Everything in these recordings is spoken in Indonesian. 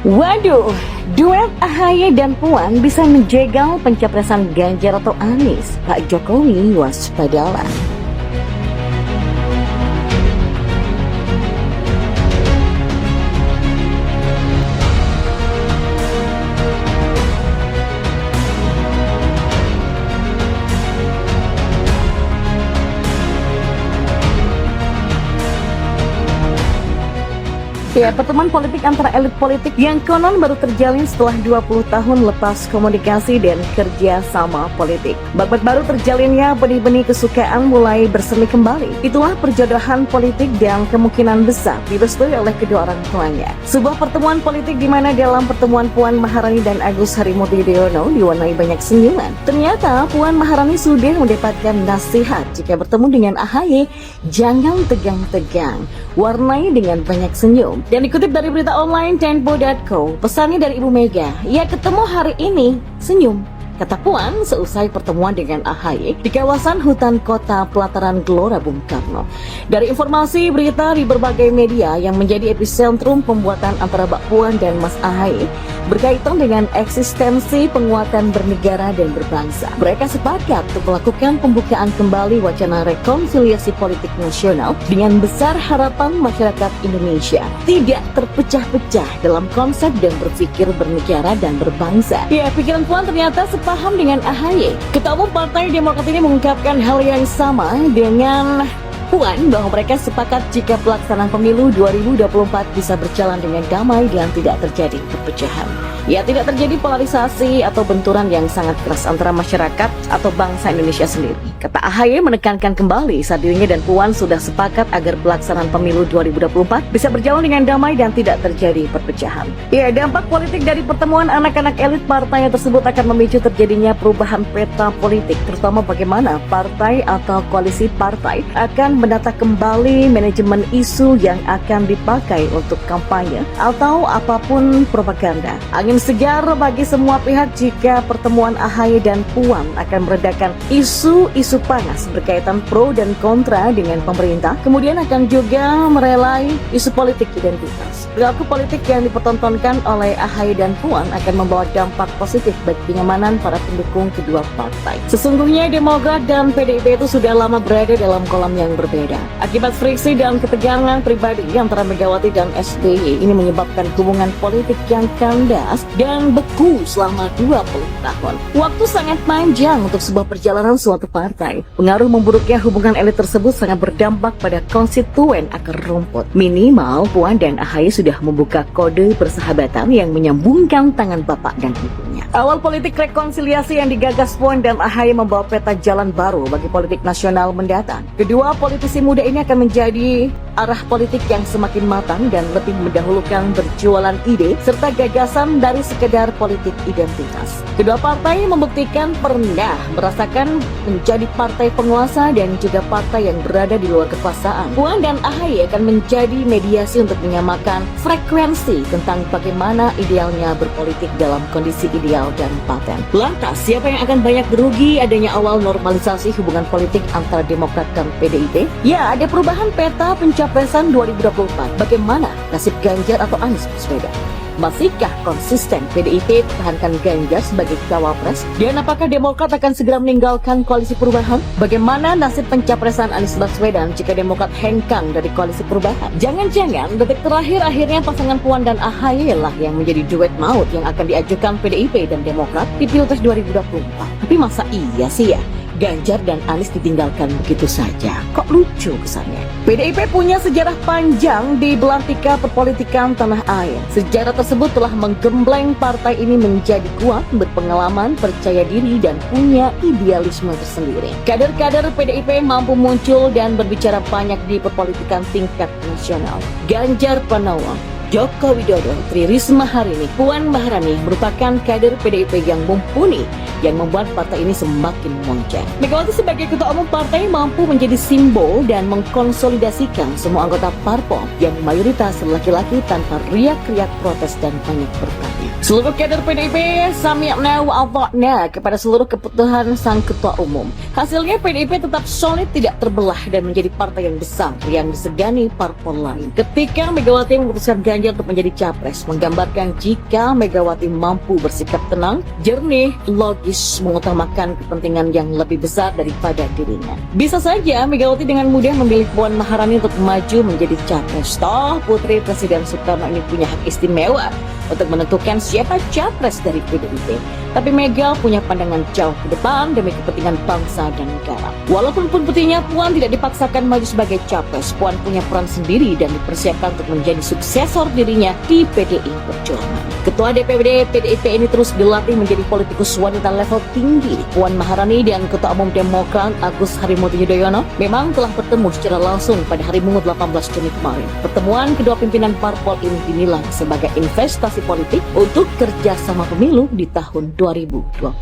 Waduh, duet AHY dan Puan bisa menjegal pencapresan Ganjar atau Anies. Pak Jokowi waspadalah. Ya, pertemuan politik antara elit politik yang konon baru terjalin setelah 20 tahun lepas komunikasi dan kerja sama politik. Babak baru terjalinnya benih-benih kesukaan mulai bersemi kembali. Itulah perjodohan politik dan kemungkinan besar direstui oleh kedua orang tuanya. Sebuah pertemuan politik di mana dalam pertemuan Puan Maharani dan Agus Harimurti Yudhoyono diwarnai banyak senyuman. Ternyata Puan Maharani sudah mendapatkan nasihat jika bertemu dengan AHY, jangan tegang-tegang, warnai dengan banyak senyum. Dan dikutip dari berita online Tempo.co, pesannya dari Ibu Mega, ya ketemu hari ini, senyum, kata Puan seusai pertemuan dengan AHY di kawasan hutan kota pelataran Gelora Bung Karno. Dari informasi berita di berbagai media yang menjadi epicentrum pembuatan antara Mbak Puan dan Mas AHY berkaitan dengan eksistensi penguatan bernegara dan berbangsa. Mereka sepakat untuk melakukan pembukaan kembali wacana rekonsiliasi politik nasional dengan besar harapan masyarakat Indonesia tidak terpecah-pecah dalam konsep dan berpikir bernegara dan berbangsa. Ya, pikiran Puan ternyata sepaham dengan AHY. Ketua Umum Partai Demokrat ini mengungkapkan hal yang sama dengan Puan bahwa mereka sepakat jika pelaksanaan pemilu 2024 bisa berjalan dengan damai dan tidak terjadi perpecahan. Ya, tidak terjadi polarisasi atau benturan yang sangat keras antara masyarakat atau bangsa Indonesia sendiri. Kata AHY menekankan kembali saat dirinya dan Puan sudah sepakat agar pelaksanaan pemilu 2024 bisa berjalan dengan damai dan tidak terjadi perpecahan. Ya, dampak politik dari pertemuan anak-anak elit partai tersebut akan memicu terjadinya perubahan peta politik, terutama bagaimana partai atau koalisi partai akan menata kembali manajemen isu yang akan dipakai untuk kampanye atau apapun propaganda. Angin segar bagi semua pihak jika pertemuan AHY dan Puan akan meredakan isu-isu panas berkaitan pro dan kontra dengan pemerintah, kemudian akan juga merelai isu politik identitas. Perilaku politik yang dipertontonkan oleh AHY dan Puan akan membawa dampak positif bagi kenyamanan para pendukung kedua partai. Sesungguhnya Demokrat dan PDIP itu sudah lama berada dalam kolam yang berbeda. Akibat friksi dan ketegangan pribadi antara Megawati dan SBY ini menyebabkan hubungan politik yang kandas dan beku selama 20 tahun. Waktu sangat panjang untuk sebuah perjalanan suatu partai. Pengaruh memburuknya hubungan elit tersebut sangat berdampak pada konstituen akar rumput. Minimal Puan dan AHY sudah membuka kode persahabatan yang menyambungkan tangan bapak dan ibunya. Awal politik rekonsiliasi yang digagas Puan dan AHY membawa peta jalan baru bagi politik nasional mendatang. Kedua politisi muda ini akan menjadi arah politik yang semakin matang dan lebih mendahulukan berjualan ide serta gagasan dari sekedar politik identitas. Kedua partai membuktikan pernah merasakan menjadi partai penguasa dan juga partai yang berada di luar kekuasaan. Puan dan AHY akan menjadi mediasi untuk menyamakan frekuensi tentang bagaimana idealnya berpolitik dalam kondisi ideal dan paten. Lantas, siapa yang akan banyak berugi adanya awal normalisasi hubungan politik antara Demokrat dan PDIP? Ya, ada perubahan peta pencapresan 2024. Bagaimana nasib Ganjar atau Anies Baswedan? Masihkah konsisten PDIP pertahankan Ganjar sebagai cawapres? Dan apakah Demokrat akan segera meninggalkan koalisi perubahan? Bagaimana nasib pencapresan Anies Baswedan jika Demokrat hengkang dari koalisi perubahan? Jangan-jangan detik terakhir akhirnya pasangan Puan dan AHY lah yang menjadi duet maut yang akan diajukan PDIP dan Demokrat di Pilpres 2024. Tapi masa iya sih ya? Ganjar dan Anies ditinggalkan begitu saja. Kok lucu kesannya? PDIP punya sejarah panjang di belantika perpolitikan tanah air. Sejarah tersebut telah menggembleng partai ini menjadi kuat, berpengalaman, percaya diri, dan punya idealisme tersendiri. Kader-kader PDIP mampu muncul dan berbicara banyak di perpolitikan tingkat nasional. Ganjar Pranowo, Joko Widodo, Tri Risma Harini, Puan Maharani merupakan kader PDIP yang mumpuni yang membuat partai ini semakin moncer. Megawati sebagai ketua umum partai mampu menjadi simbol dan mengkonsolidasikan semua anggota parpol yang mayoritas laki-laki tanpa riak-riak protes dan banyak bertanya. Seluruh kader PDIP sami'na wa ata'na kepada seluruh keputusan sang ketua umum. Hasilnya PDIP tetap solid, tidak terbelah dan menjadi partai yang besar yang disegani parpol lain. Ketika Megawati memutuskan Ganjar Ganjar untuk menjadi capres menggambarkan jika Megawati mampu bersikap tenang, jernih, logis, mengutamakan kepentingan yang lebih besar daripada dirinya. Bisa saja Megawati dengan mudah memilih Puan Maharani untuk maju menjadi capres. Toh putri Presiden Soekarno ini punya hak istimewa untuk menentukan siapa capres dari PDIP. Tapi Mega punya pandangan jauh ke depan demi kepentingan bangsa dan negara. Walaupun putrinya Puan tidak dipaksakan maju sebagai capres, Puan punya peran sendiri dan dipersiapkan untuk menjadi suksesor dirinya di PDI Perjuangan. Ketua DPD PDIP ini terus dilatih menjadi politikus wanita level tinggi. Puan Maharani dan Ketua Umum Demokrat Agus Harimurti Yudhoyono memang telah bertemu secara langsung pada hari Minggu 18 Juni kemarin. Pertemuan kedua pimpinan parpol ini dinilai sebagai investasi politik untuk kerjasama pemilu di tahun 2029.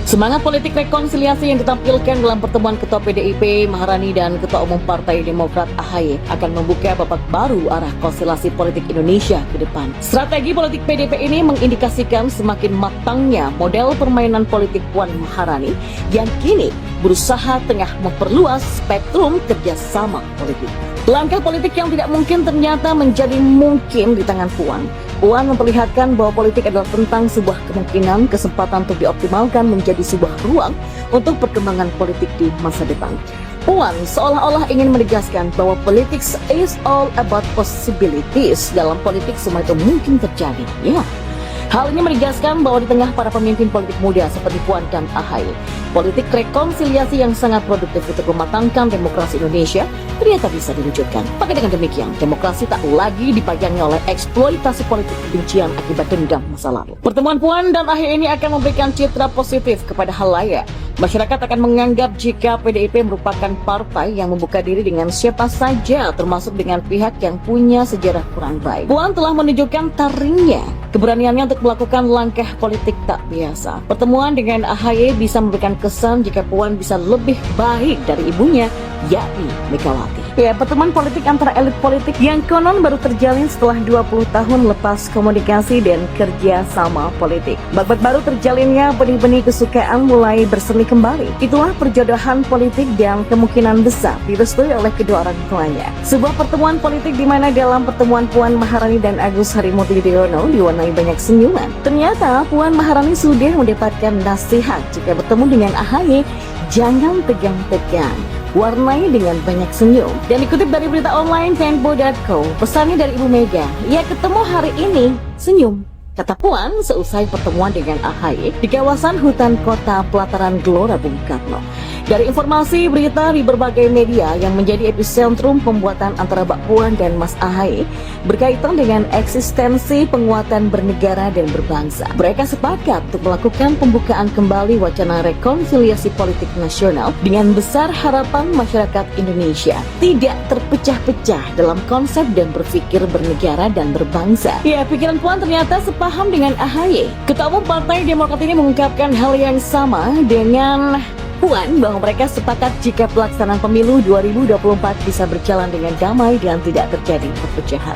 Semangat politik rekonsiliasi yang ditampilkan dalam pertemuan Ketua PDIP Maharani dan Ketua Umum Partai Demokrat AHY akan membuka babak baru arah konstelasi politik Indonesia ke depan. Strategi politik PDIP ini mengindikasikan semakin matangnya model permainan politik Puan Maharani yang kini berusaha tengah memperluas spektrum kerjasama politik. Langkah politik yang tidak mungkin ternyata menjadi mungkin di tangan Puan. Puan memperlihatkan bahwa politik adalah tentang sebuah kemungkinan, kesempatan untuk dioptimalkan menjadi sebuah ruang untuk perkembangan politik di masa depan. Puan seolah-olah ingin menegaskan bahwa politics is all about possibilities. Dalam politik semua itu mungkin terjadi. Ya. Hal ini menegaskan bahwa di tengah para pemimpin politik muda seperti Puan dan AHY, politik rekonsiliasi yang sangat produktif untuk mematangkan demokrasi Indonesia ternyata bisa diwujudkan. Maka dengan demikian, demokrasi tak lagi dipajangi oleh eksploitasi politik kebencian akibat dendam masa lalu. Pertemuan Puan dan AHY ini akan memberikan citra positif kepada halayak. Masyarakat akan menganggap jika PDIP merupakan partai yang membuka diri dengan siapa saja, termasuk dengan pihak yang punya sejarah kurang baik. Puan telah menunjukkan taringnya, keberaniannya untuk melakukan langkah politik tak biasa. Pertemuan dengan AHY bisa memberikan kesan jika Puan bisa lebih baik dari ibunya, yakni Megawati. Ya, pertemuan politik antara elit politik yang konon baru terjalin setelah 20 tahun lepas komunikasi dan kerja sama politik. Babak baru terjalinnya benih-benih kesukaan mulai bersemi kembali. Itulah perjodohan politik dan kemungkinan besar direstui oleh kedua orang tuanya. Sebuah pertemuan politik di mana dalam pertemuan Puan Maharani dan Agus Harimurti Yudhoyono diwarnai banyak senyuman. Ternyata Puan Maharani sudah mendapatkan nasihat jika bertemu dengan AHY, jangan tegang-tegang, warnai dengan banyak senyum. Dan dikutip dari berita online Tempo.co, pesannya dari Ibu Mega, ya ketemu hari ini, senyum, kata Puan seusai pertemuan dengan AHY di kawasan hutan kota pelataran Gelora Bung Karno. Dari informasi berita di berbagai media yang menjadi epicentrum pembuatan antara Mbak Puan dan Mas AHY berkaitan dengan eksistensi penguatan bernegara dan berbangsa. Mereka sepakat untuk melakukan pembukaan kembali wacana rekonsiliasi politik nasional dengan besar harapan masyarakat Indonesia tidak terpecah-pecah dalam konsep dan berpikir bernegara dan berbangsa. Ya, pikiran Puan ternyata sepaham dengan AHY. Ketua Umum Partai Demokrat ini mengungkapkan hal yang sama dengan Puan bahwa mereka sepakat jika pelaksanaan pemilu 2024 bisa berjalan dengan damai dan tidak terjadi perpecahan.